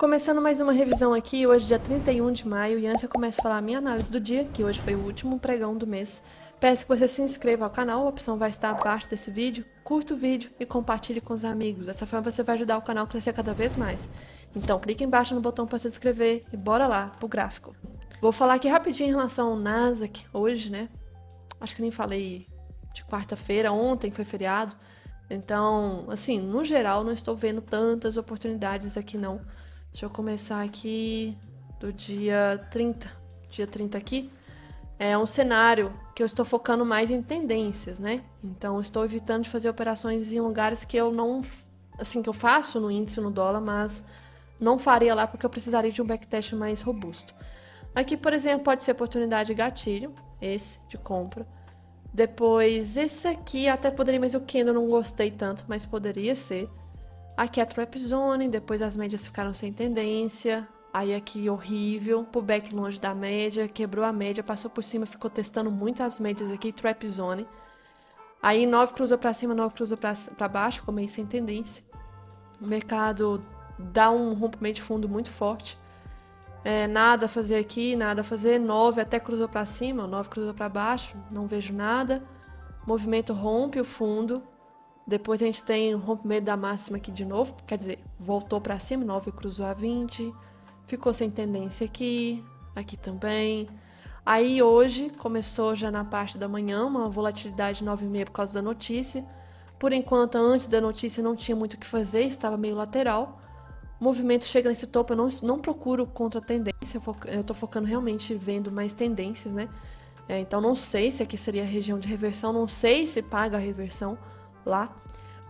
Começando mais uma revisão aqui, hoje dia 31 de maio, e antes eu começo a falar a minha análise do dia, que hoje foi o último pregão do mês. Peço que você se inscreva ao canal, a opção vai estar abaixo desse vídeo, curta o vídeo e compartilhe com os amigos. Dessa forma você vai ajudar o canal a crescer cada vez mais. Então clique embaixo no botão para se inscrever e bora lá pro gráfico. Vou falar aqui rapidinho em relação ao Nasdaq hoje, né? Acho que nem falei de quarta-feira, ontem foi feriado. Então, assim, no geral, não estou vendo tantas oportunidades aqui não. Deixa eu começar aqui do dia 30. Dia 30 aqui é um cenário que eu estou focando mais em tendências, né? Então, eu estou evitando de fazer operações em lugares que eu não... Assim, que eu faço no índice, no dólar, mas não faria lá porque eu precisaria de um backtest mais robusto. Aqui, por exemplo, pode ser oportunidade de gatilho, esse de compra. Depois, esse aqui até poderia, mas o candle eu não gostei tanto, mas poderia ser. Aqui é a Trap Zone, depois as médias ficaram sem tendência. Aí aqui horrível, pullback longe da média, quebrou a média, passou por cima, ficou testando muito as médias aqui, Trap Zone. Aí 9 cruzou pra cima, 9 cruzou pra baixo, ficou meio sem tendência. O mercado dá um rompimento de fundo muito forte. Nada a fazer aqui, nada a fazer. 9 até cruzou pra cima, 9 cruzou pra baixo, não vejo nada. Movimento rompe o fundo. Depois a gente tem o rompimento da máxima aqui de novo, quer dizer, voltou para cima, 9 cruzou a 20, ficou sem tendência aqui, aqui também. Aí hoje começou já na parte da manhã uma volatilidade 9,5 por causa da notícia. Por enquanto, antes da notícia não tinha muito o que fazer, estava meio lateral. O movimento chega nesse topo, eu não procuro contra a tendência, eu tô focando realmente vendo mais tendências, né? Então não sei se aqui seria a região de reversão, não sei se paga a reversão lá.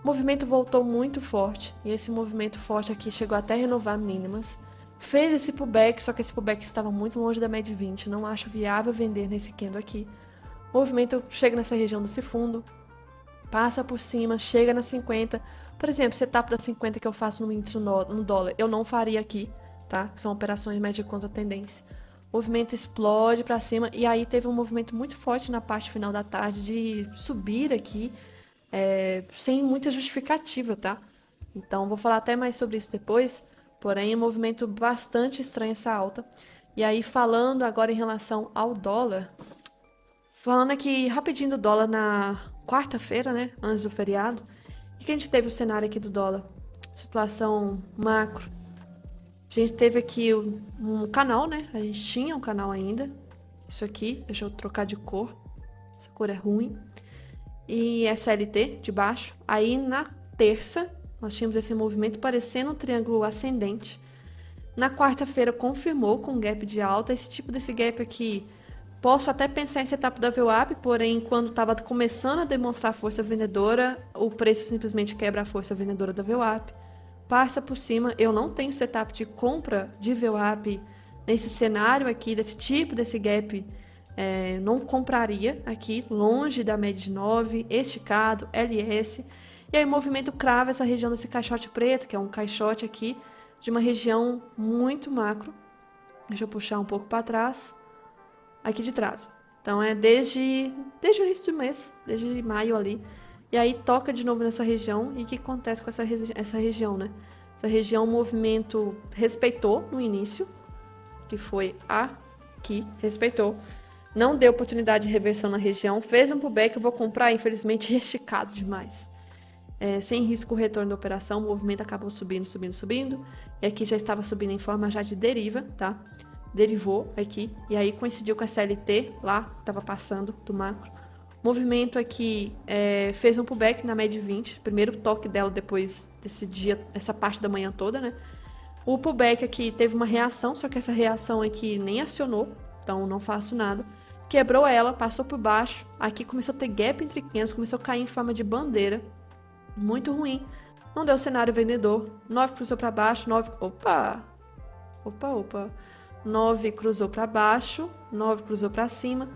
O movimento voltou muito forte, e esse movimento forte aqui chegou até a renovar mínimas. Fez esse pullback, só que esse pullback estava muito longe da média 20, não acho viável vender nesse candle aqui. O movimento chega nessa região desse fundo, passa por cima, chega na 50. Por exemplo, setup da 50 que eu faço no índice no dólar, eu não faria aqui, tá? São operações média contra tendência. O movimento explode para cima, e aí teve um movimento muito forte na parte final da tarde de subir aqui, sem muita justificativa, tá? Então, vou falar até mais sobre isso depois, porém, é um movimento bastante estranho essa alta. E aí, falando agora em relação ao dólar, falando aqui rapidinho do dólar na quarta-feira, né, antes do feriado, e que a gente teve o cenário aqui do dólar, situação macro. A gente teve aqui um canal, né, a gente tinha um canal ainda, isso aqui, deixa eu trocar de cor, essa cor é ruim. E SLT de baixo. Aí na terça nós tínhamos esse movimento parecendo um triângulo ascendente. Na quarta-feira confirmou com gap de alta. Esse tipo desse gap aqui, posso até pensar em setup da VWAP, porém quando estava começando a demonstrar força vendedora, o preço simplesmente quebra a força vendedora da VWAP. Passa por cima, eu não tenho setup de compra de VWAP nesse cenário aqui, desse tipo, desse gap. Não compraria aqui, longe da média de 9, esticado, LS. E aí o movimento crava essa região desse caixote preto, que é um caixote aqui, de uma região muito macro. Deixa eu puxar um pouco para trás. Aqui de trás. Então é desde o início do mês, desde maio ali. E aí toca de novo nessa região. E o que acontece com essa região, né? Essa região o movimento respeitou no início, que foi aqui, respeitou. Não deu oportunidade de reversão na região, fez um pullback, eu vou comprar, infelizmente, esticado demais. Sem risco o retorno da operação, o movimento acabou subindo, subindo, subindo. E aqui já estava subindo em forma já de deriva, tá? Derivou aqui, e aí coincidiu com a SLT lá, estava passando do macro. O movimento aqui fez um pullback na média 20, primeiro toque dela depois desse dia, essa parte da manhã toda, né? O pullback aqui teve uma reação, só que essa reação aqui nem acionou, então não faço nada. Quebrou ela, passou por baixo. Aqui começou a ter gap entre candles, começou a cair em forma de bandeira. Muito ruim. Não deu cenário vendedor. 9 cruzou para baixo, 9... Opa! 9 cruzou para baixo, 9 cruzou para cima.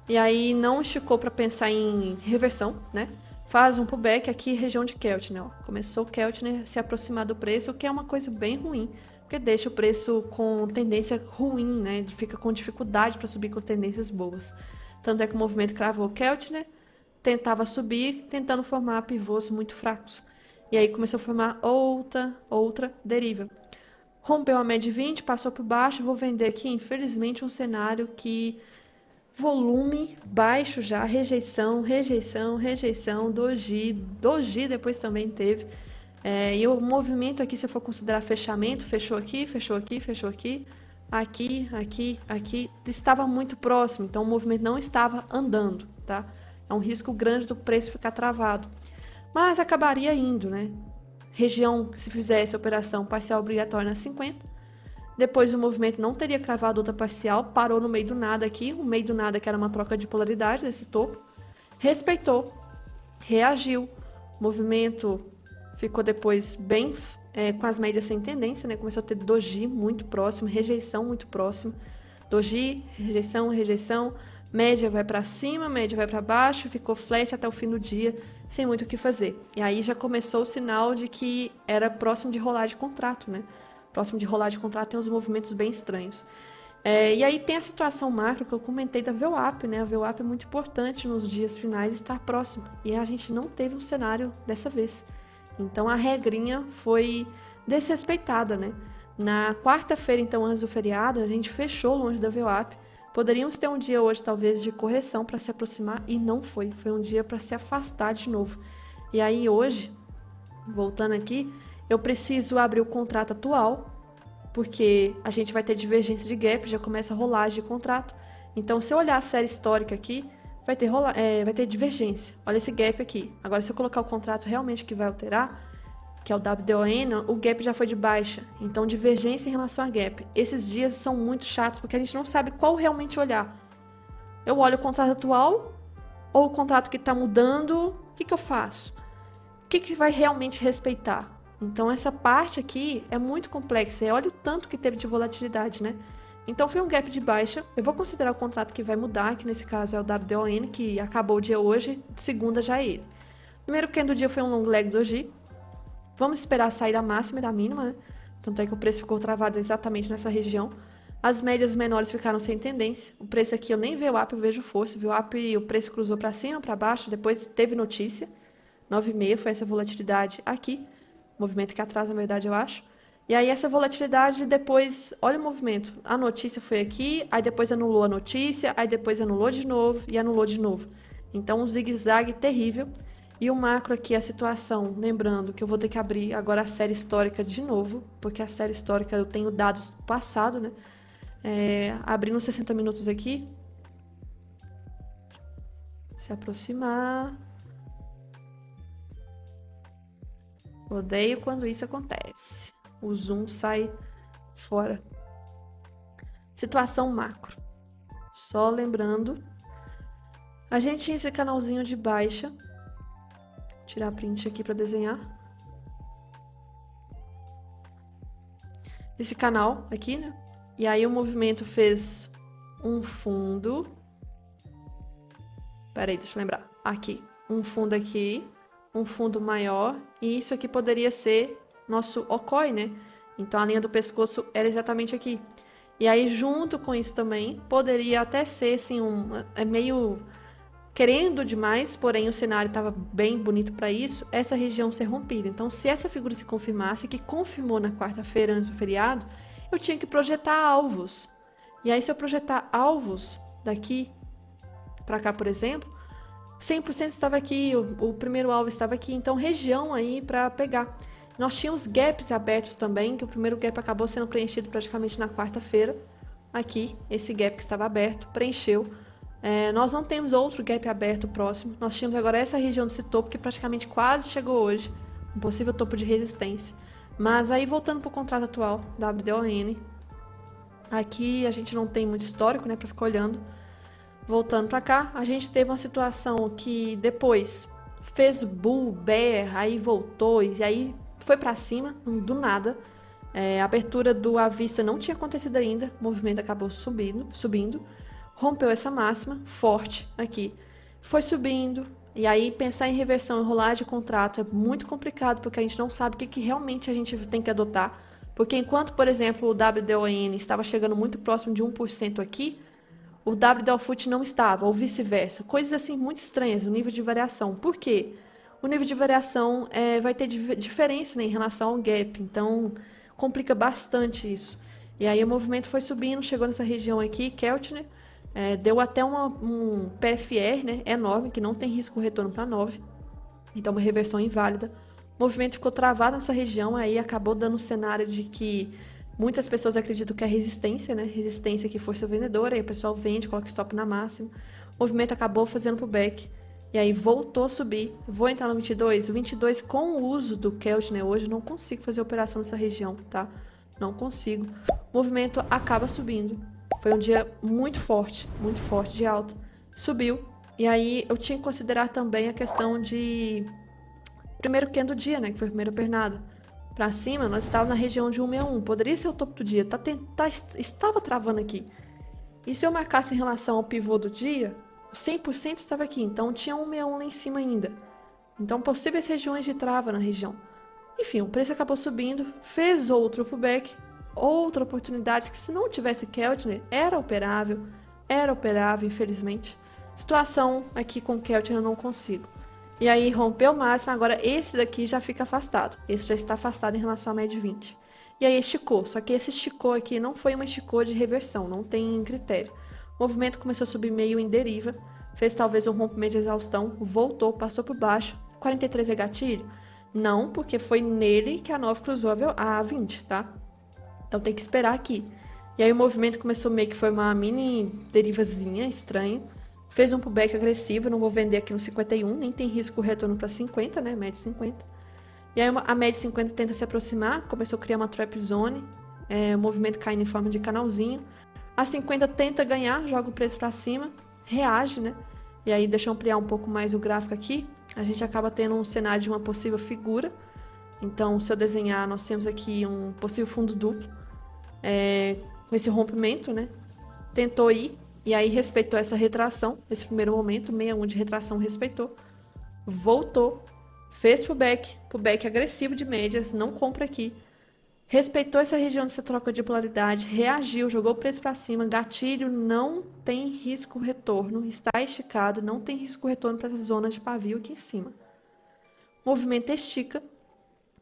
E aí não esticou para pensar em reversão, né? Faz um pullback aqui, região de Keltner, ó. Começou o Keltner a se aproximar do preço, o que é uma coisa bem ruim. Porque deixa o preço com tendência ruim, né? Fica com dificuldade para subir com tendências boas. Tanto é que o movimento cravou o Keltner, tentava subir, tentando formar pivôs muito fracos. E aí começou a formar outra deriva. rompeu a média de 20, passou por baixo. Vou vender aqui, infelizmente, um cenário que volume baixo já, rejeição, rejeição, rejeição, doji depois também teve. E o movimento aqui, se eu for considerar fechamento, fechou aqui, fechou aqui, fechou aqui, aqui, aqui, aqui, estava muito próximo, então o movimento não estava andando, tá? É um risco grande do preço ficar travado. Mas acabaria indo, né? Região, se fizesse operação parcial obrigatória na 50, depois o movimento não teria cravado outra parcial, parou no meio do nada aqui, o meio do nada que era uma troca de polaridade desse topo, respeitou, reagiu, movimento ficou depois bem com as médias sem tendência, né? Começou a ter doji muito próximo, rejeição muito próximo, doji, rejeição, rejeição, média vai para cima, média vai para baixo, ficou flat até o fim do dia, sem muito o que fazer. E aí já começou o sinal de que era próximo de rolar de contrato, né? Próximo de rolar de contrato tem uns movimentos bem estranhos. E aí tem a situação macro que eu comentei da VWAP, né? A VWAP é muito importante nos dias finais estar próximo. E a gente não teve um cenário dessa vez. Então a regrinha foi desrespeitada, né? Na quarta-feira, então, antes do feriado, a gente fechou longe da VWAP. Poderíamos ter um dia hoje, talvez, de correção para se aproximar, e não foi. Foi um dia para se afastar de novo. E aí hoje, voltando aqui, eu preciso abrir o contrato atual, porque a gente vai ter divergência de gap, já começa a rolagem de contrato. Então, se eu olhar a série histórica aqui, vai ter divergência. Olha esse gap aqui. Agora, se eu colocar o contrato realmente que vai alterar, que é o WDON, o gap já foi de baixa. Então, divergência em relação a gap. Esses dias são muito chatos, porque a gente não sabe qual realmente olhar. Eu olho o contrato atual ou o contrato que está mudando, o que eu faço? O que vai realmente respeitar? Então, essa parte aqui é muito complexa. E olha o tanto que teve de volatilidade, né? Então, foi um gap de baixa. Eu vou considerar o contrato que vai mudar, que nesse caso é o WDON, que acabou o dia hoje, segunda já é ele. Primeiro candle do dia foi um long leg doji. Vamos esperar sair da máxima e da mínima, né? Tanto é que o preço ficou travado exatamente nessa região. As médias menores ficaram sem tendência. O preço aqui eu nem vi o VWAP, eu vejo força. VWAP, o preço cruzou para cima, para baixo, depois teve notícia. 9,5 foi essa volatilidade aqui. Movimento que atrasa, na verdade, eu acho. E aí essa volatilidade depois, olha o movimento. A notícia foi aqui, aí depois anulou a notícia, aí depois anulou de novo e anulou de novo. Então um zigue-zague terrível. E o macro aqui, a situação, lembrando que eu vou ter que abrir agora a série histórica de novo, porque a série histórica eu tenho dados do passado, né? Abrindo 60 minutos aqui. Se aproximar. Odeio quando isso acontece. O zoom sai fora. Situação macro. Só lembrando, a gente tinha esse canalzinho de baixa. Tirar print aqui para desenhar. Esse canal aqui, né? E aí o movimento fez um fundo. Peraí, deixa eu lembrar. Aqui. Um fundo aqui. Um fundo maior. E isso aqui poderia ser nosso okoi, né? Então a linha do pescoço era exatamente aqui. E aí junto com isso também, poderia até ser assim, meio querendo demais, porém o cenário estava bem bonito para isso, essa região ser rompida. Então se essa figura se confirmasse, que confirmou na quarta-feira antes do feriado, eu tinha que projetar alvos. E aí se eu projetar alvos daqui para cá, por exemplo, 100% estava aqui, o primeiro alvo estava aqui, então região aí para pegar. Nós tínhamos gaps abertos também, que o primeiro gap acabou sendo preenchido praticamente na quarta-feira. Aqui, esse gap que estava aberto, preencheu. Nós não temos outro gap aberto próximo. Nós tínhamos agora essa região desse topo, que praticamente quase chegou hoje. Um possível topo de resistência. Mas aí, voltando para o contrato atual, WDON. Aqui a gente não tem muito histórico, né, para ficar olhando. Voltando para cá, a gente teve uma situação que depois fez bull, bear, aí voltou e aí foi para cima, do nada. A abertura do à vista não tinha acontecido ainda, o movimento acabou subindo, rompeu essa máxima, forte aqui. Foi subindo, e aí pensar em reversão e rolar de contrato é muito complicado, porque a gente não sabe o que realmente a gente tem que adotar. Porque enquanto, por exemplo, o WDON estava chegando muito próximo de 1% aqui, o WDOFUT não estava, ou vice-versa. Coisas assim muito estranhas, o nível de variação. Por quê? O nível de variação vai ter diferença, né, em relação ao gap. Então, complica bastante isso. E aí o movimento foi subindo, chegou nessa região aqui, Keltner, deu até um PFR, né, enorme, que não tem risco retorno para 9, então uma reversão inválida. O movimento ficou travado nessa região, aí acabou dando um cenário de que muitas pessoas acreditam que é resistência, né, resistência aqui força vendedora, aí o pessoal vende, coloca stop na máxima. O movimento acabou fazendo pullback, e aí voltou a subir. Vou entrar no 22. O 22, com o uso do Keltner hoje, eu não consigo fazer operação nessa região, tá? Não consigo. O movimento acaba subindo. Foi um dia muito forte de alta. Subiu. E aí eu tinha que considerar também a questão de primeiro candle do dia, né? Que foi a primeira pernada. Pra cima, nós estávamos na região de 161. Poderia ser o topo do dia. Estava travando aqui. E se eu marcasse em relação ao pivô do dia, o 100% estava aqui. Então tinha 161 lá em cima ainda. Então possíveis regiões de trava na região. Enfim, o preço acabou subindo, fez outro pullback, outra oportunidade que se não tivesse Keltner, era operável, infelizmente. Situação aqui com Keltner eu não consigo. E aí rompeu o máximo, agora esse daqui já fica afastado. Esse já está afastado em relação à média 20. E aí esticou, só que esse esticou aqui não foi uma esticou de reversão, não tem critério. O movimento começou a subir meio em deriva, fez talvez um rompimento de exaustão, voltou, passou por baixo. 43 é gatilho? Não, porque foi nele que a 9 cruzou a 20, tá? Então tem que esperar aqui. E aí o movimento começou meio que foi uma mini derivazinha, estranho. Fez um pullback agressivo, não vou vender aqui no 51, nem tem risco retorno para 50, né? Média 50. E aí a média 50 tenta se aproximar, começou a criar uma trap zone, o movimento caindo em forma de canalzinho. A 50 tenta ganhar, joga o preço para cima, reage, né? E aí deixa eu ampliar um pouco mais o gráfico aqui. A gente acaba tendo um cenário de uma possível figura. Então, se eu desenhar, nós temos aqui um possível fundo duplo, com esse rompimento, né? Tentou ir, e aí respeitou essa retração, esse primeiro momento, 61 de retração respeitou. Voltou, fez pullback agressivo de médias, não compra aqui. Respeitou essa região dessa troca de polaridade, reagiu, jogou o preço para cima, gatilho, não tem risco retorno, está esticado, não tem risco retorno para essa zona de pavio aqui em cima. Movimento estica.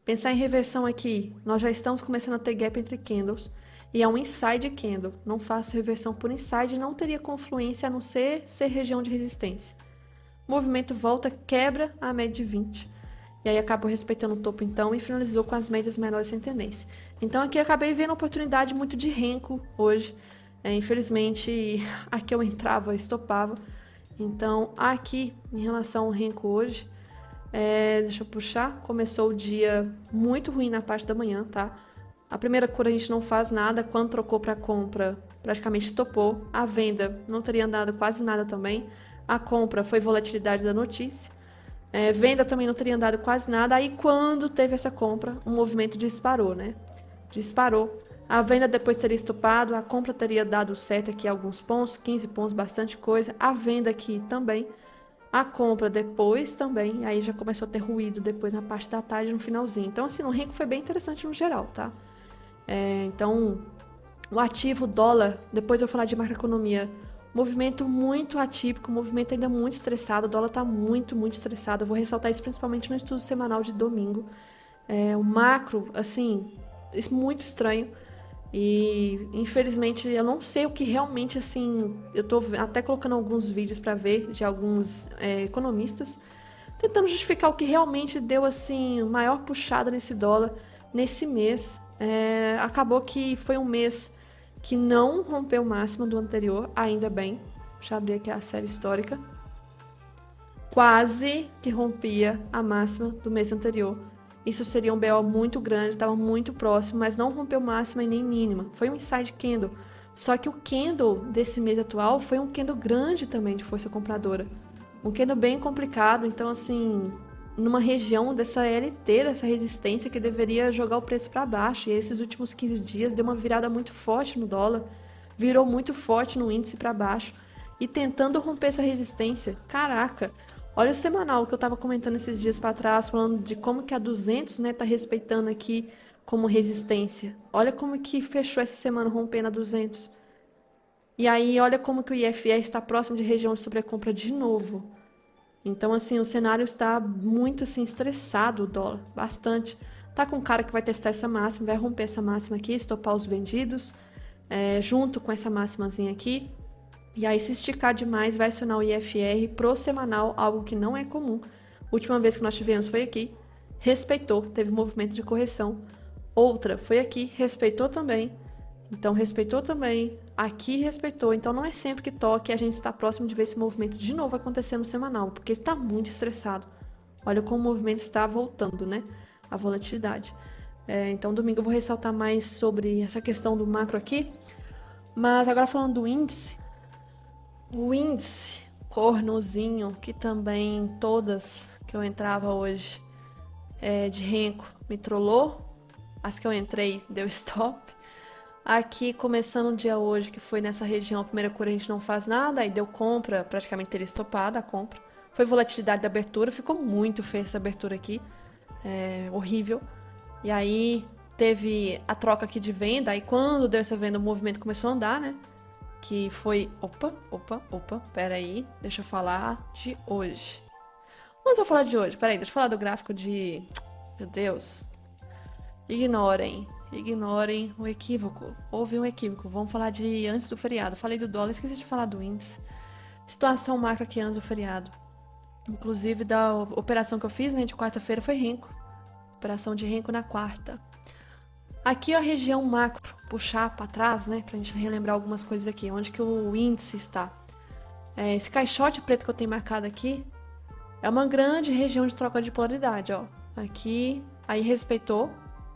Pensar em reversão aqui, nós já estamos começando a ter gap entre candles, e é um inside candle. Não faço reversão por inside, não teria confluência a não ser região de resistência. Movimento volta, quebra a média de 20. E aí acabou respeitando o topo então e finalizou com as médias menores sem tendência. Então aqui acabei vendo uma oportunidade muito de renco hoje. Infelizmente, aqui eu entrava, estopava. Então aqui, em relação ao renco hoje, deixa eu puxar, começou o dia muito ruim na parte da manhã, tá? A primeira cor a gente não faz nada, quando trocou para compra praticamente estopou. A venda não teria andado quase nada também. A compra foi volatilidade da notícia. Venda também não teria andado quase nada. Aí quando teve essa compra, o movimento disparou, né? Disparou. A venda depois teria estopado, a compra teria dado certo aqui alguns pontos, 15 pontos, bastante coisa. A venda aqui também. A compra depois também. Aí já começou a ter ruído depois na parte da tarde, no finalzinho. Então assim, o renco foi bem interessante no geral, tá? Então, o ativo, o dólar, depois eu vou falar de macroeconomia. Movimento muito atípico, movimento ainda muito estressado, o dólar está muito, muito estressado. Eu vou ressaltar isso principalmente no estudo semanal de domingo. O macro, assim, isso muito estranho. E, infelizmente, eu não sei o que realmente, assim... Eu tô até colocando alguns vídeos para ver de alguns economistas, tentando justificar o que realmente deu, assim, maior puxada nesse dólar nesse mês. Acabou que foi um mês que não rompeu o máximo do anterior, ainda bem. Deixa eu abrir aqui a série histórica. Quase que rompia a máxima do mês anterior. Isso seria um BO muito grande, estava muito próximo, mas não rompeu máxima e nem mínima. Foi um inside candle. Só que o candle desse mês atual foi um candle grande também de força compradora. Um candle bem complicado, então assim, numa região dessa LT, dessa resistência que deveria jogar o preço para baixo. E esses últimos 15 dias deu uma virada muito forte no dólar, virou muito forte no índice para baixo e tentando romper essa resistência. Caraca, olha o semanal que eu estava comentando esses dias para trás, falando de como que a 200, né, tá respeitando aqui como resistência. Olha como que fechou essa semana rompendo a 200. E aí olha como que o IFR está próximo de região de sobrecompra de novo. Então, assim, o cenário está muito, assim, estressado, o dólar, bastante. Tá com cara que vai testar essa máxima, vai romper essa máxima aqui, estopar os vendidos, junto com essa máximazinha aqui. E aí, se esticar demais, vai acionar o IFR pro semanal, algo que não é comum. Última vez que nós tivemos foi aqui, respeitou, teve movimento de correção. Outra foi aqui, respeitou também. Então, respeitou também. Aqui, respeitou. Então, não é sempre que toque, a gente está próximo de ver esse movimento de novo acontecer no semanal, porque está muito estressado. Olha como o movimento está voltando, né? A volatilidade. Então, domingo eu vou ressaltar mais sobre essa questão do macro aqui. Mas agora falando do índice. O índice cornozinho, que também todas que eu entrava hoje de renco me trollou. As que eu entrei deu stop. Aqui, começando o dia hoje, que foi nessa região, a primeira cor a gente não faz nada, aí deu compra, praticamente teria estopado a compra. Foi volatilidade da abertura, ficou muito feia essa abertura aqui, horrível. E aí teve a troca aqui de venda, aí quando deu essa venda o movimento começou a andar, né? Que foi, pera aí, deixa eu falar de hoje. Vamos falar de hoje, pera aí, deixa eu falar do gráfico de... Meu Deus. Ignorem o equívoco. Houve um equívoco. Vamos falar de antes do feriado. Falei do dólar, esqueci de falar do índice. Situação macro aqui antes do feriado. Inclusive, da operação que eu fiz, né, de quarta-feira foi renco. Operação de renco na quarta. Aqui a região macro, puxar para trás, né, pra gente relembrar algumas coisas aqui. Onde que o índice está. Esse caixote preto que eu tenho marcado aqui é uma grande região de troca de polaridade, ó. Aqui, aí respeitou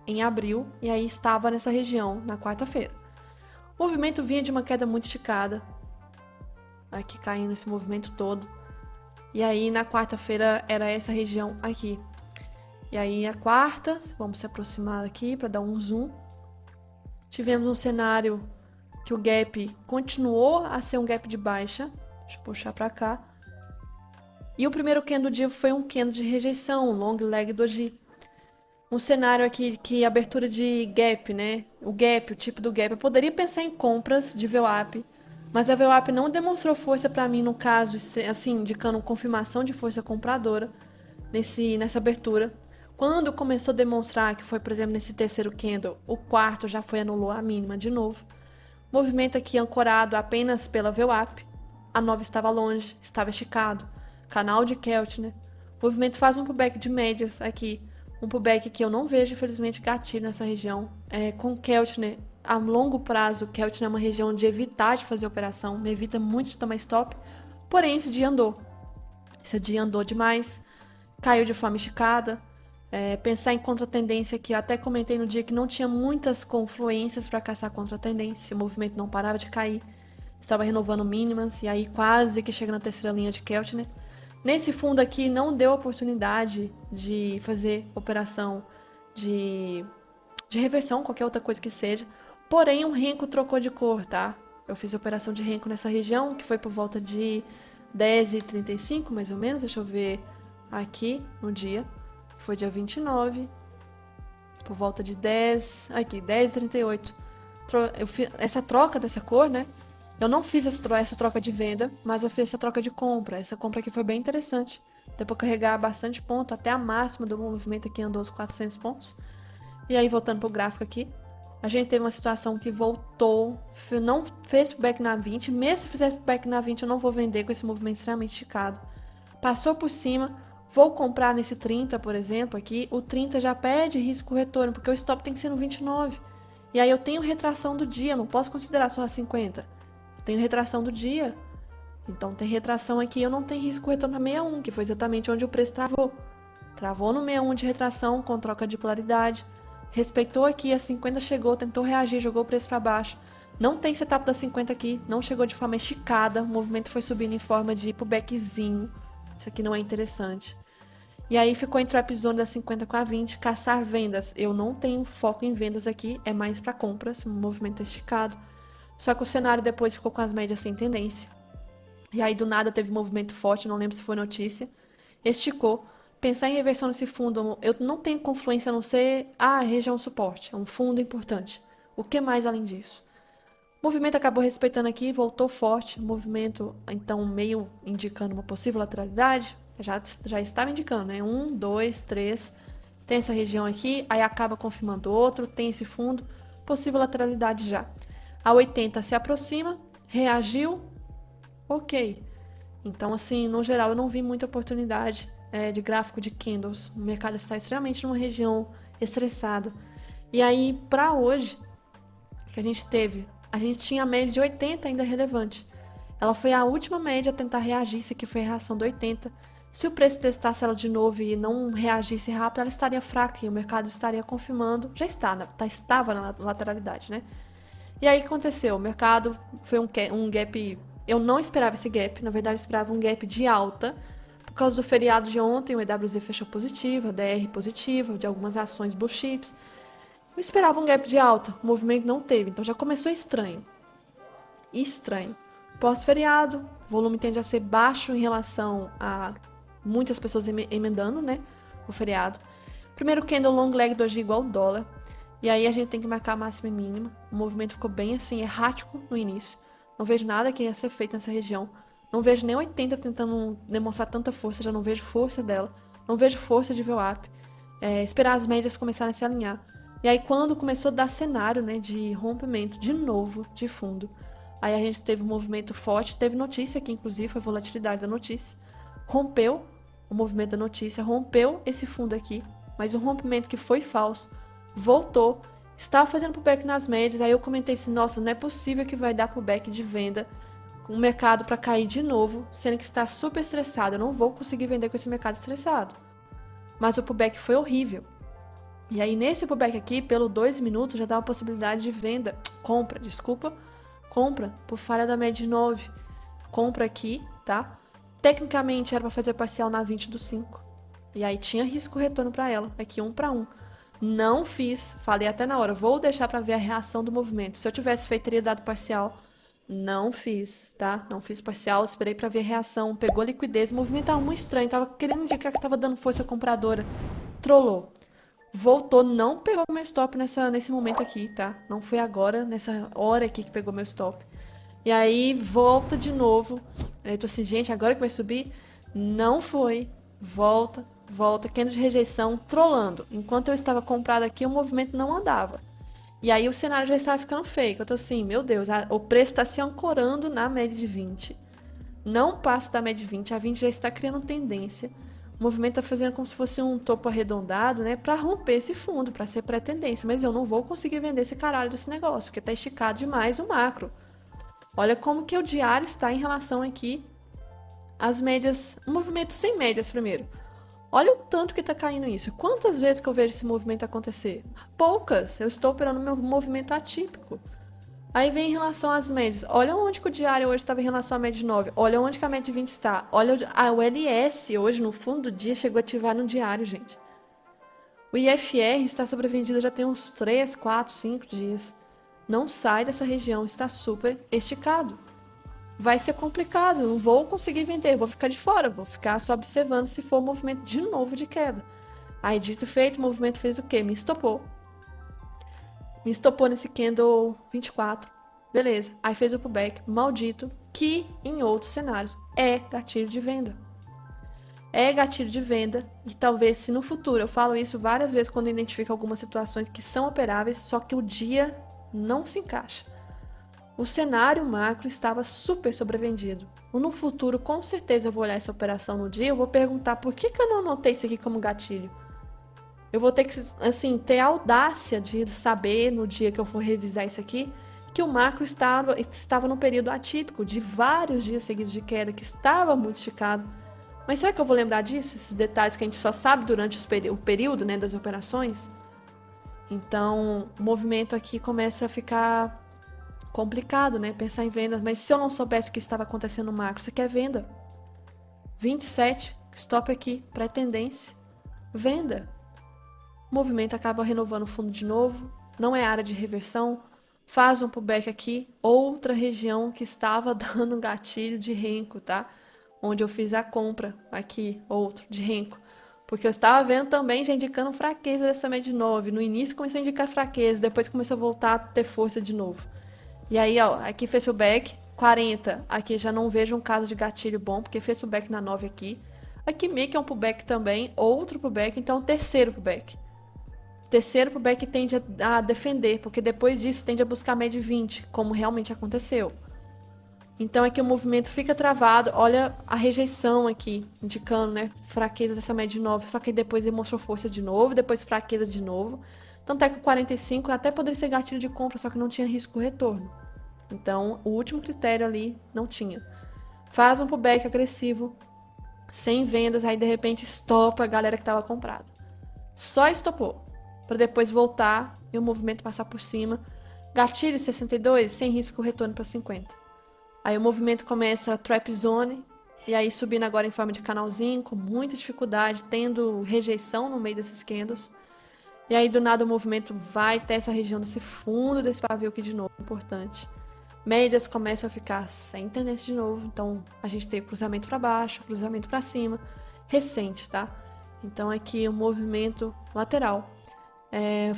em abril, e aí estava nessa região na quarta-feira. O movimento vinha de uma queda muito esticada, aqui caindo esse movimento todo, e aí na quarta-feira era essa região aqui. E aí a quarta, vamos se aproximar aqui para dar um zoom, tivemos um cenário que o gap continuou a ser um gap de baixa, deixa eu puxar para cá, e o primeiro candle do dia foi um candle de rejeição, um long leg doji. Um cenário aqui que abertura de gap, né? O gap, o tipo do gap. Eu poderia pensar em compras de VWAP, mas a VWAP não demonstrou força para mim no caso, assim, indicando confirmação de força compradora nessa abertura. Quando começou a demonstrar que foi, por exemplo, nesse terceiro candle, o quarto já foi anulou a mínima de novo. Movimento aqui ancorado apenas pela VWAP. A 9 estava longe, estava esticado. Canal de Keltner. O movimento faz um pullback de médias aqui. Um pullback que eu não vejo, infelizmente, gatilho nessa região. Com Keltner, a longo prazo, Keltner é uma região de evitar de fazer operação, me evita muito de tomar stop. Porém, esse dia andou. Esse dia andou demais, caiu de forma esticada. Pensar em contratendência, que eu até comentei no dia que não tinha muitas confluências para caçar contratendência, o movimento não parava de cair, estava renovando mínimas, e aí quase que chega na terceira linha de Keltner. Nesse fundo aqui não deu oportunidade de fazer operação de reversão, qualquer outra coisa que seja. Porém, um renco trocou de cor, tá? Eu fiz operação de renco nessa região, que foi por volta de 10h35, mais ou menos. Deixa eu ver aqui no dia. Foi dia 29, por volta de 10h38. Essa troca dessa cor, né? Eu não fiz essa troca de venda, mas eu fiz essa troca de compra. Essa compra aqui foi bem interessante. Deu pra carregar bastante ponto, até a máxima do movimento aqui andou os 400 pontos. E aí, voltando pro gráfico aqui, a gente teve uma situação que voltou, não fez pullback na 20. Mesmo se fizer pullback na 20, eu não vou vender com esse movimento extremamente esticado. Passou por cima, vou comprar nesse 30, por exemplo, aqui. O 30 já pede risco retorno, porque o stop tem que ser no 29. E aí eu tenho retração do dia, não posso considerar só a 50. Tenho retração do dia, então tem retração aqui, eu não tenho risco retorno na 61, que foi exatamente onde o preço travou. Travou no 61 de retração com troca de polaridade, respeitou aqui, a 50 chegou, tentou reagir, jogou o preço para baixo. Não tem setup da 50 aqui, não chegou de forma esticada, o movimento foi subindo em forma de pullbackzinho. Isso aqui não é interessante. E aí ficou em trap zone da 50 com a 20, caçar vendas. Eu não tenho foco em vendas aqui, é mais para compras, o movimento é esticado. Só que o cenário depois ficou com as médias sem tendência. E aí do nada teve movimento forte, não lembro se foi notícia. Esticou. Pensar em reversão nesse fundo, eu não tenho confluência a não ser região suporte. É um fundo importante. O que mais além disso? O movimento acabou respeitando aqui, voltou forte. O movimento, então, meio indicando uma possível lateralidade. Já estava indicando, né? 1, 2, 3. tem essa região aqui, aí acaba confirmando outro, tem esse fundo, possível lateralidade já. A 80 se aproxima, reagiu, ok. Então, assim, no geral, eu não vi muita oportunidade de gráfico de candles. O mercado está extremamente numa região estressada. E aí, para hoje, que a gente tinha a média de 80 ainda relevante. Ela foi a última média a tentar reagir, isso aqui foi a reação do 80. Se o preço testasse ela de novo e não reagisse rápido, ela estaria fraca e o mercado estaria confirmando, já estava na lateralidade, né? E aí o que aconteceu? O mercado foi um gap, eu não esperava esse gap, na verdade eu esperava um gap de alta, por causa do feriado de ontem, o EWZ fechou positivo, a DR positiva, de algumas ações blue chips. Eu esperava um gap de alta, o movimento não teve, então já começou estranho. Estranho. Pós-feriado, o volume tende a ser baixo em relação a muitas pessoas emendando, né, o feriado. Primeiro candle long leg do hoje igual ao dólar. E aí a gente tem que marcar a máxima e mínima. O movimento ficou bem assim, errático no início. Não vejo nada que ia ser feito nessa região. Não vejo nem 80 tentando demonstrar tanta força, já não vejo força dela. Não vejo força de VWAP. Esperar as médias começarem a se alinhar. E aí quando começou a dar cenário, né, de rompimento de novo de fundo, aí a gente teve um movimento forte, teve notícia aqui, inclusive, foi a volatilidade da notícia. Rompeu o movimento da notícia, rompeu esse fundo aqui, mas um rompimento que foi falso, voltou, estava fazendo pullback nas médias, aí eu comentei assim, nossa, não é possível que vai dar pullback de venda, um mercado para cair de novo, sendo que está super estressado, eu não vou conseguir vender com esse mercado estressado. Mas o pullback foi horrível. E aí nesse pullback aqui, pelo 2 minutos, já dá a possibilidade de venda, compra por falha da média de 9, compra aqui, tá? Tecnicamente era para fazer parcial na 20 do 5, e aí tinha risco retorno para ela, aqui 1 para 1. Não fiz, falei até na hora, vou deixar para ver a reação do movimento. Se eu tivesse feito, teria dado parcial. Não fiz, tá? Não fiz parcial, esperei para ver a reação, pegou liquidez, o movimento tava muito estranho, tava querendo indicar que tava dando força compradora. Trollou. Voltou, não pegou meu stop nesse momento aqui, tá? Não foi agora, nessa hora aqui que pegou meu stop. E aí, volta de novo. Eu tô assim, gente, agora que vai subir? Não foi. Volta. Candle de rejeição, trollando. Enquanto eu estava comprado aqui, o movimento não andava. E aí, o cenário já estava ficando fake. Eu tô assim, meu Deus, o preço está se ancorando na média de 20. Não passa da média de 20. A 20 já está criando tendência. O movimento tá fazendo como se fosse um topo arredondado, né? Pra romper esse fundo, pra ser pré-tendência. Mas eu não vou conseguir vender esse caralho desse negócio, porque tá esticado demais o macro. Olha como que o diário está em relação aqui às médias. Um movimento sem médias primeiro. Olha o tanto que tá caindo isso. Quantas vezes que eu vejo esse movimento acontecer? Poucas. Eu estou operando meu movimento atípico. Aí vem em relação às médias. Olha onde que o diário hoje estava em relação à média de 9. Olha onde que a média de 20 está. Olha o LS hoje, no fundo do dia, chegou a ativar no diário, gente. O IFR está sobrevendido já tem uns 3, 4, 5 dias. Não sai dessa região, está super esticado. Vai ser complicado, eu não vou conseguir vender, vou ficar de fora, vou ficar só observando se for um movimento de novo de queda. Aí, dito e feito, o movimento fez o quê? Me estopou nesse candle 24. Beleza. Aí fez o pullback maldito, que em outros cenários é gatilho de venda. É gatilho de venda e talvez se no futuro, eu falo isso várias vezes quando eu identifico algumas situações que são operáveis, só que o dia não se encaixa. O cenário macro estava super sobrevendido. No futuro, com certeza eu vou olhar essa operação no dia, eu vou perguntar por que eu não anotei isso aqui como gatilho. Eu vou ter que, assim, ter a audácia de saber, no dia que eu for revisar isso aqui, que o macro estava num período atípico, de vários dias seguidos de queda, que estava muito esticado. Mas será que eu vou lembrar disso? Esses detalhes que a gente só sabe durante o período, né, das operações? Então, o movimento aqui começa a ficar complicado, né? Pensar em vendas. Mas se eu não soubesse o que estava acontecendo no macro, você quer venda? 27, stop aqui, pré-tendência. Venda. O movimento acaba renovando o fundo de novo, não é área de reversão, faz um pullback aqui, outra região que estava dando gatilho de renco, tá? Onde eu fiz a compra, aqui, outro, de renco. Porque eu estava vendo também, já indicando fraqueza dessa média de 9. No início começou a indicar fraqueza, depois começou a voltar a ter força de novo. E aí, ó, aqui fez o back, 40. Aqui já não vejo um caso de gatilho bom, porque fez o back na 9 aqui. Aqui meio que é um pullback também, outro pullback, então o terceiro pullback. O terceiro pullback tende a defender, porque depois disso tende a buscar a média de 20, como realmente aconteceu. Então aqui o movimento fica travado, olha a rejeição aqui, indicando, né, fraqueza dessa média de 9, só que depois ele mostrou força de novo, depois fraqueza de novo. Tanto é que o 45 até poderia ser gatilho de compra, só que não tinha risco retorno. Então o último critério ali não tinha. Faz um pullback agressivo, sem vendas, aí de repente estopa a galera que estava comprada. Só estopou, para depois voltar e o movimento passar por cima. Gatilho 62, sem risco retorno para 50. Aí o movimento começa a trap zone, e aí subindo agora em forma de canalzinho, com muita dificuldade, tendo rejeição no meio desses candles. E aí do nada o movimento vai até essa região desse fundo desse pavio aqui de novo, importante. Médias começam a ficar sem tendência de novo, então a gente teve cruzamento para baixo, cruzamento para cima, recente, tá? Então aqui o movimento lateral.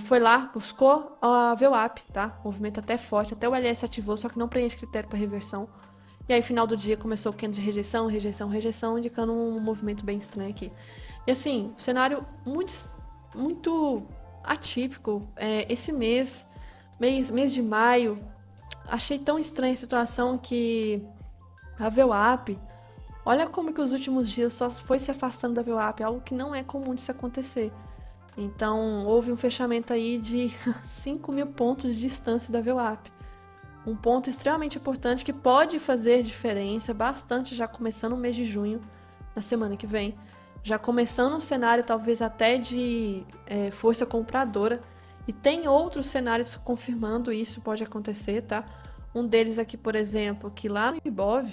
Foi lá, buscou a VWAP, tá? Movimento até forte, até o LS ativou, só que não preenche critério para reversão. E aí, final do dia, começou o candle de rejeição, rejeição, rejeição, indicando um movimento bem estranho aqui. E assim, cenário muito atípico. Esse mês de maio, achei tão estranha a situação que a VWAP, olha como que os últimos dias só foi se afastando da VWAP, algo que não é comum de se acontecer. Então, houve um fechamento aí de 5.000 pontos de distância da VWAP. Um ponto extremamente importante que pode fazer diferença bastante já começando o mês de junho, na semana que vem. Já começando um cenário talvez até de força compradora. E tem outros cenários confirmando isso, pode acontecer, tá? Um deles aqui, por exemplo, que lá no Ibov,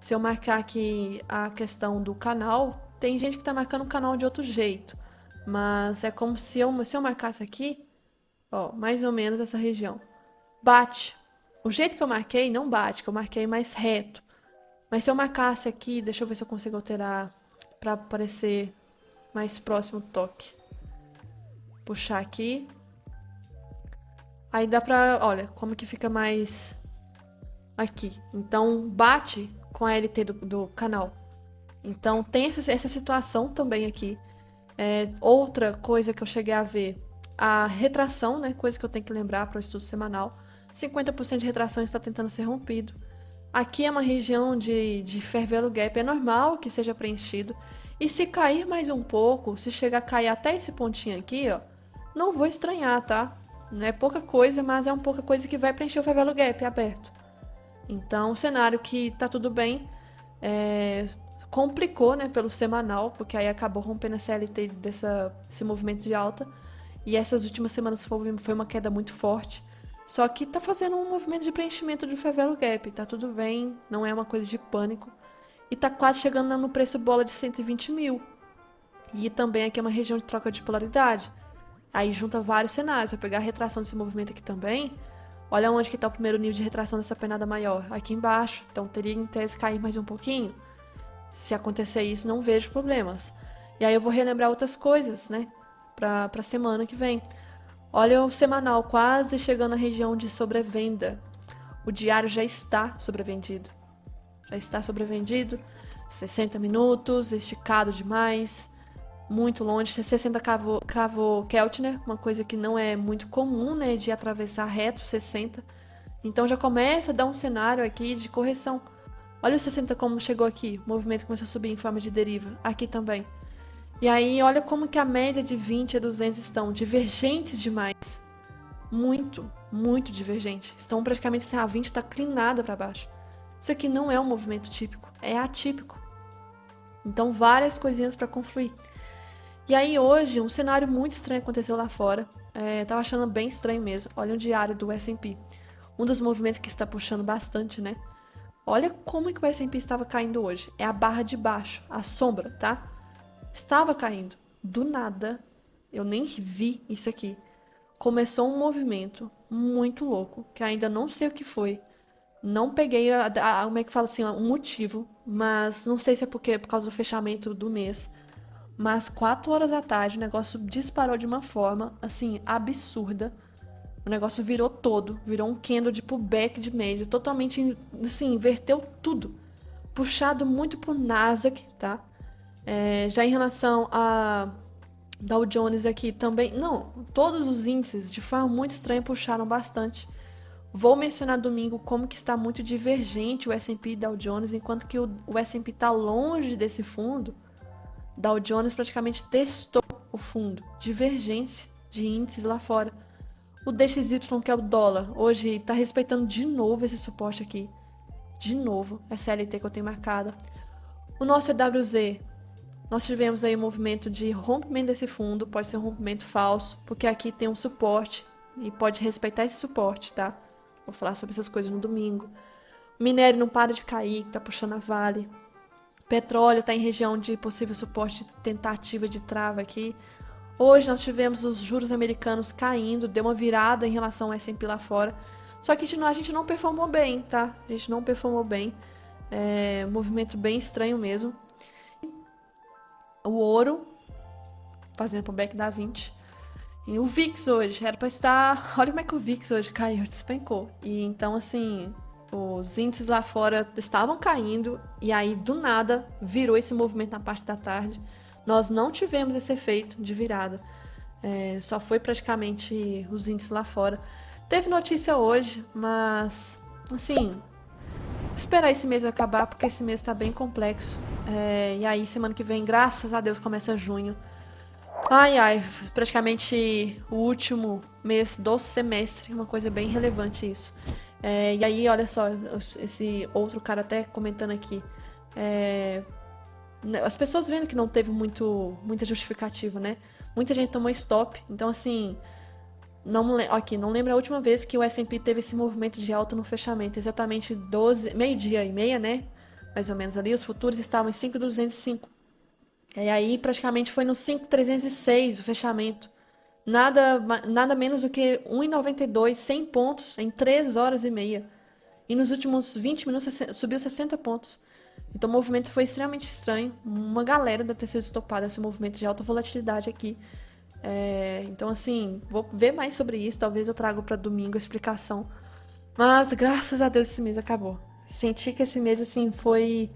se eu marcar aqui a questão do canal, tem gente que tá marcando o canal de outro jeito. Mas é como se eu marcasse aqui, ó, mais ou menos essa região. Bate. O jeito que eu marquei não bate, que eu marquei mais reto. Mas se eu marcasse aqui, deixa eu ver se eu consigo alterar para aparecer mais próximo do toque. Puxar aqui. Aí dá pra, olha, como que fica mais aqui. Então, bate com a LT do canal. Então, tem essa situação também aqui. Outra coisa que eu cheguei a ver, a retração, né? Coisa que eu tenho que lembrar para o estudo semanal. 50% de retração está tentando ser rompido. Aqui é uma região de Fair Gap, é normal que seja preenchido. E se cair mais um pouco, se chegar a cair até esse pontinho aqui, ó, não vou estranhar, tá? Não é pouca coisa, mas é uma pouca coisa que vai preencher o Fair Gap aberto. Então, o cenário que tá tudo bem, complicou, né, pelo semanal, porque aí acabou rompendo a CLT desse movimento de alta. E essas últimas semanas foi uma queda muito forte. Só que tá fazendo um movimento de preenchimento do Fair Gap, tá tudo bem, não é uma coisa de pânico. E tá quase chegando no preço bola de 120 mil. E também aqui é uma região de troca de polaridade. Aí junta vários cenários. Se eu pegar a retração desse movimento aqui também, olha onde que tá o primeiro nível de retração dessa penada maior. Aqui embaixo. Então teria em tese cair mais um pouquinho. Se acontecer isso, não vejo problemas. E aí eu vou relembrar outras coisas, né? Pra semana que vem. Olha o semanal quase chegando à região de sobrevenda. O diário já está sobrevendido. Já está sobrevendido. 60 minutos, esticado demais. Muito longe. 60 cravou Keltner, uma coisa que não é muito comum, né? De atravessar reto 60. Então já começa a dar um cenário aqui de correção. Olha o 60 como chegou aqui. O movimento começou a subir em forma de deriva. Aqui também. E aí, olha como que a média de 20 a 200 estão divergentes demais. Muito, muito divergentes. Estão praticamente assim, a 20 está clinada para baixo. Isso aqui não é um movimento típico, é atípico. Então, várias coisinhas para confluir. E aí, hoje, um cenário muito estranho aconteceu lá fora. Tava achando bem estranho mesmo. Olha o diário do S&P. Um dos movimentos que está puxando bastante, né? Olha como que o S&P estava caindo hoje. É a barra de baixo, a sombra, tá? Estava caindo. Do nada, eu nem vi isso aqui. Começou um movimento muito louco, que ainda não sei o que foi. Não peguei, como é que fala assim, um motivo, mas não sei se é por causa do fechamento do mês. Mas 4 horas da tarde o negócio disparou de uma forma, assim, absurda. O negócio virou virou um candle de pullback de média, totalmente, assim, inverteu tudo. Puxado muito pro Nasdaq, tá? Já em relação a Dow Jones aqui também, não, todos os índices de forma muito estranha puxaram bastante. Vou mencionar domingo como que está muito divergente o S&P e Dow Jones, enquanto que o S&P está longe desse fundo. Dow Jones praticamente testou o fundo, divergência de índices lá fora. O DXY, que é o dólar, hoje está respeitando de novo esse suporte aqui. De novo, é CLT que eu tenho marcada. O nosso EWZ, nós tivemos aí um movimento de rompimento desse fundo, pode ser um rompimento falso, porque aqui tem um suporte e pode respeitar esse suporte, tá? Vou falar sobre essas coisas no domingo. O minério não para de cair, tá puxando a Vale. Petróleo está em região de possível suporte de tentativa de trava aqui. Hoje nós tivemos os juros americanos caindo, deu uma virada em relação ao S&P lá fora. Só que a gente não performou bem, tá? A gente não performou bem. Um movimento bem estranho mesmo. O ouro, fazendo pullback da 20. E o VIX hoje, era pra estar... Olha como é que o VIX hoje caiu, despencou. E então, assim, os índices lá fora estavam caindo e aí, do nada, virou esse movimento na parte da tarde. Nós não tivemos esse efeito de virada. Só foi praticamente os índices lá fora. Teve notícia hoje, mas, assim, esperar esse mês acabar, porque esse mês tá bem complexo. E aí, semana que vem, graças a Deus, começa junho. Ai, praticamente o último mês do semestre, uma coisa bem relevante isso. E aí, olha só, esse outro cara até comentando aqui. As pessoas vendo que não teve muita justificativa, né? Muita gente tomou stop, então assim, não lembro a última vez que o S&P teve esse movimento de alta no fechamento, exatamente meio-dia e meia, né? Mais ou menos ali, os futuros estavam em 5.205. E aí praticamente foi no 5.306 o fechamento. Nada menos do que 1,92, 100 pontos em 3 horas e meia. E nos últimos 20 minutos subiu 60 pontos. Então o movimento foi extremamente estranho. Uma galera deve ter sido estopada esse movimento de alta volatilidade aqui. Então assim, vou ver mais sobre isso. Talvez eu traga para domingo a explicação. Mas graças a Deus esse mês acabou. Senti que esse mês assim foi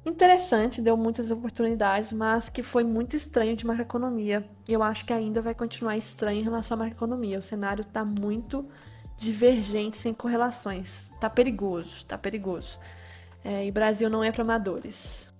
interessante, deu muitas oportunidades, mas que foi muito estranho de macroeconomia. E eu acho que ainda vai continuar estranho em relação à macroeconomia. O cenário está muito divergente, sem correlações. Tá perigoso, tá perigoso. E Brasil não é para amadores.